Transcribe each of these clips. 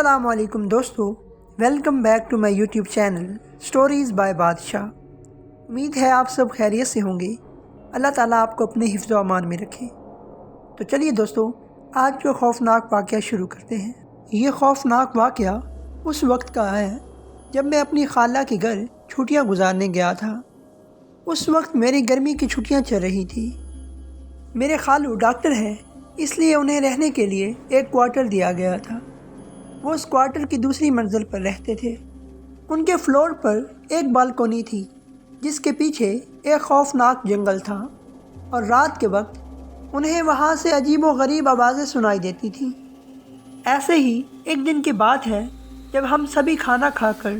السلام علیکم دوستو، welcome back to my YouTube channel stories by Badshah. امید ہے آپ سب خیریت سے ہوں گے۔ اللہ تعالیٰ آپ کو اپنے حفظ و امان میں رکھے۔ تو چلیے دوستو، آج جو خوفناک واقعہ شروع کرتے ہیں۔ یہ خوفناک واقعہ اس وقت کا ہے جب میں اپنی خالہ کے گھر چھٹیاں گزارنے گیا تھا۔ اس وقت میری گرمی کی چھٹیاں چل رہی تھی۔ میرے خالو ڈاکٹر ہیں، اس لیے انہیں رہنے کے لیے ایک کوارٹر دیا گیا تھا۔ وہ اس کوارٹر کی دوسری منزل پر رہتے تھے۔ ان کے فلور پر ایک بالکونی تھی جس کے پیچھے ایک خوفناک جنگل تھا، اور رات کے وقت انہیں وہاں سے عجیب و غریب آوازیں سنائی دیتی تھیں۔ ایسے ہی ایک دن کی بات ہے جب ہم سبھی کھانا کھا کر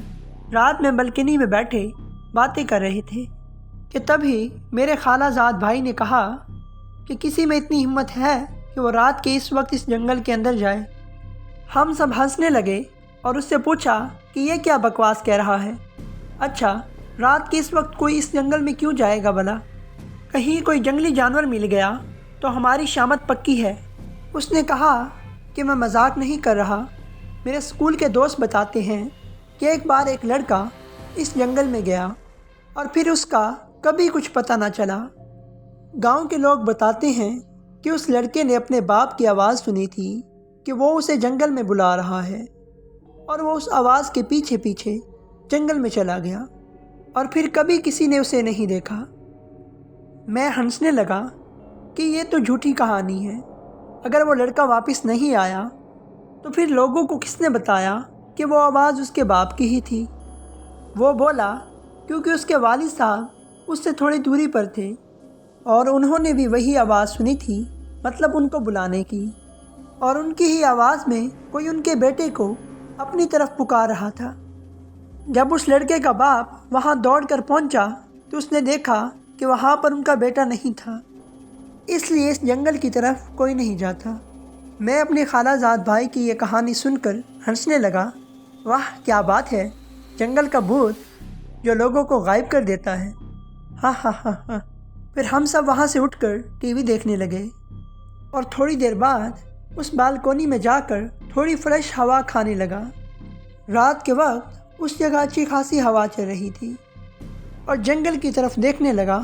رات میں بالکنی میں بیٹھے باتیں کر رہے تھے کہ تبھی میرے خالہ زاد بھائی نے کہا کہ کسی میں اتنی ہمت ہے کہ وہ رات کے اس وقت اس جنگل کے اندر جائے۔ ہم سب ہنسنے لگے اور اس سے پوچھا کہ یہ کیا بکواس کہہ رہا ہے؟ اچھا، رات کے اس وقت کوئی اس جنگل میں کیوں جائے گا بھلا؟ کہیں کوئی جنگلی جانور مل گیا تو ہماری شامت پکی ہے۔ اس نے کہا کہ میں مذاق نہیں کر رہا۔ میرے اسکول کے دوست بتاتے ہیں کہ ایک بار ایک لڑکا اس جنگل میں گیا اور پھر اس کا کبھی کچھ پتہ نہ چلا۔ گاؤں کے لوگ بتاتے ہیں کہ اس لڑکے نے اپنے باپ کی آواز سنی تھی کہ وہ اسے جنگل میں بلا رہا ہے، اور وہ اس آواز کے پیچھے پیچھے جنگل میں چلا گیا اور پھر کبھی کسی نے اسے نہیں دیکھا۔ میں ہنسنے لگا کہ یہ تو جھوٹی کہانی ہے۔ اگر وہ لڑکا واپس نہیں آیا تو پھر لوگوں کو کس نے بتایا کہ وہ آواز اس کے باپ کی ہی تھی؟ وہ بولا کیونکہ اس کے والد صاحب اس سے تھوڑی دوری پر تھے اور انہوں نے بھی وہی آواز سنی تھی، مطلب ان کو بلانے کی، اور ان کی ہی آواز میں کوئی ان کے بیٹے کو اپنی طرف پکار رہا تھا۔ جب اس لڑکے کا باپ وہاں دوڑ کر پہنچا تو اس نے دیکھا کہ وہاں پر ان کا بیٹا نہیں تھا، اس لیے اس جنگل کی طرف کوئی نہیں جاتا۔ میں اپنی خالہ زاد بھائی کی یہ کہانی سن کر ہنسنے لگا۔ واہ کیا بات ہے، جنگل کا بھوت جو لوگوں کو غائب کر دیتا ہے۔ ہاں ہاں ہاں ہاں۔ پھر ہم سب وہاں سے اٹھ کر ٹی وی دیکھنے لگے، اور تھوڑی دیر بعد اس بالکونی میں جا کر تھوڑی فریش ہوا کھانے لگا۔ رات کے وقت اس جگہ اچھی خاصی ہوا چل رہی تھی، اور جنگل کی طرف دیکھنے لگا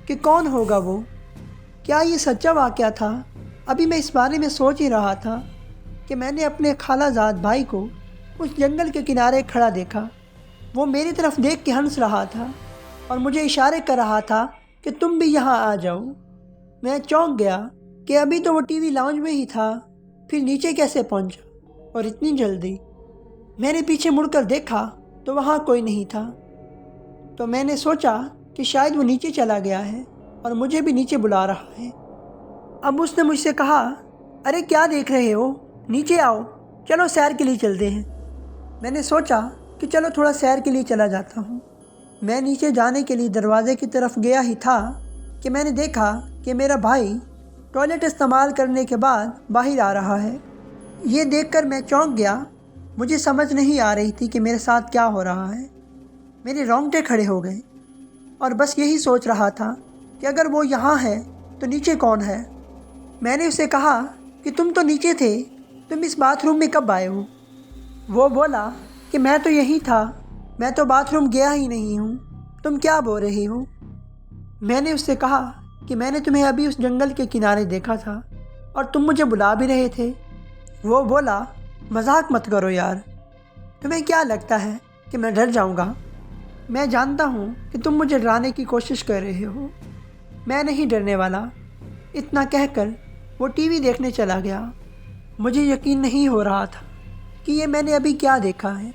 کہ کون ہوگا وہ؟ کیا یہ سچا واقعہ تھا؟ ابھی میں اس بارے میں سوچ ہی رہا تھا کہ میں نے اپنے خالہ زاد بھائی کو اس جنگل کے کنارے کھڑا دیکھا۔ وہ میری طرف دیکھ کے ہنس رہا تھا اور مجھے اشارے کر رہا تھا کہ تم بھی یہاں آ جاؤ۔ میں چونک گیا کہ ابھی تو وہ ٹی وی لاؤنج میں ہی تھا، پھر نیچے کیسے پہنچا اور اتنی جلدی؟ میں نے پیچھے مڑ کر دیکھا تو وہاں کوئی نہیں تھا، تو میں نے سوچا کہ شاید وہ نیچے چلا گیا ہے اور مجھے بھی نیچے بلا رہا ہے۔ اب اس نے مجھ سے کہا، ارے کیا دیکھ رہے ہو، نیچے آؤ، چلو سیر کے لیے چلتے ہیں۔ میں نے سوچا کہ چلو تھوڑا سیر کے لیے چلا جاتا ہوں۔ میں نیچے جانے کے لیے دروازے کی طرف گیا ہی تھا کہ میں نے دیکھا کہ میرا بھائی ٹوائلٹ استعمال کرنے کے بعد باہر آ رہا ہے۔ یہ دیکھ کر میں چونک گیا۔ مجھے سمجھ نہیں آ رہی تھی کہ میرے ساتھ کیا ہو رہا ہے۔ میرے رونگٹے کھڑے ہو گئے اور بس یہی سوچ رہا تھا کہ اگر وہ یہاں ہے تو نیچے کون ہے؟ میں نے اسے کہا کہ تم تو نیچے تھے، تم اس باتھ روم میں کب آئے ہو؟ وہ بولا کہ میں تو یہیں تھا، میں تو باتھ روم گیا ہی نہیں ہوں، تم کیا بول رہی ہو؟ میں نے اس سے کہا کہ میں نے تمہیں ابھی اس جنگل کے کنارے دیکھا تھا اور تم مجھے بلا بھی رہے تھے۔ وہ بولا مذاق مت کرو یار، تمہیں کیا لگتا ہے کہ میں ڈر جاؤں گا؟ میں جانتا ہوں کہ تم مجھے ڈرانے کی کوشش کر رہے ہو، میں نہیں ڈرنے والا۔ اتنا کہہ کر وہ ٹی وی دیکھنے چلا گیا۔ مجھے یقین نہیں ہو رہا تھا کہ یہ میں نے ابھی کیا دیکھا ہے۔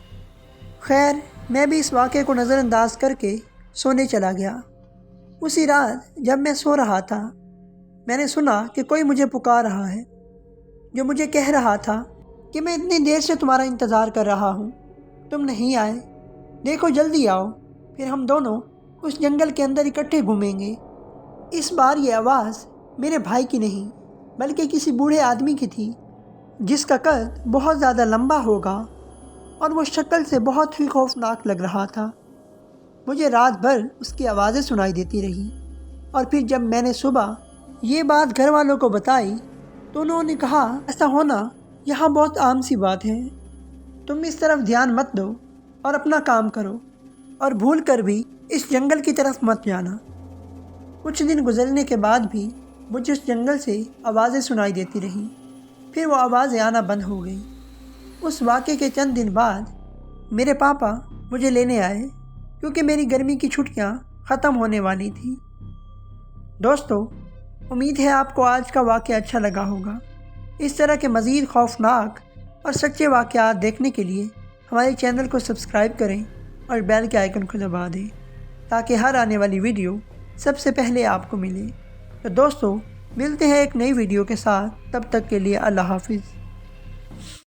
خیر، میں بھی اس واقعے کو نظر انداز کر کے سونے چلا گیا۔ اسی رات جب میں سو رہا تھا، میں نے سنا کہ کوئی مجھے پکار رہا ہے، جو مجھے کہہ رہا تھا کہ میں اتنی دیر سے تمہارا انتظار کر رہا ہوں، تم نہیں آئے، دیکھو جلدی آؤ، پھر ہم دونوں اس جنگل کے اندر اکٹھے گھومیں گے۔ اس بار یہ آواز میرے بھائی کی نہیں بلکہ کسی بوڑھے آدمی کی تھی، جس کا قد بہت زیادہ لمبا ہوگا اور وہ شکل سے بہت ہی خوفناک لگ رہا تھا۔ مجھے رات بھر اس کی آوازیں سنائی دیتی رہی، اور پھر جب میں نے صبح یہ بات گھر والوں کو بتائی تو انہوں نے کہا ایسا ہونا یہاں بہت عام سی بات ہے، تم اس طرف دھیان مت دو اور اپنا کام کرو، اور بھول کر بھی اس جنگل کی طرف مت جانا۔ کچھ دن گزرنے کے بعد بھی مجھے اس جنگل سے آوازیں سنائی دیتی رہیں، پھر وہ آوازیں آنا بند ہو گئیں۔ اس واقعے کے چند دن بعد میرے پاپا مجھے لینے آئے، کیونکہ میری گرمی کی چھٹیاں ختم ہونے والی تھیں۔ دوستو، امید ہے آپ کو آج کا واقعہ اچھا لگا ہوگا۔ اس طرح کے مزید خوفناک اور سچے واقعات دیکھنے کے لیے ہمارے چینل کو سبسکرائب کریں اور بیل کے آئیکن کو دبا دیں، تاکہ ہر آنے والی ویڈیو سب سے پہلے آپ کو ملے۔ تو دوستو، ملتے ہیں ایک نئی ویڈیو کے ساتھ، تب تک کے لیے اللہ حافظ۔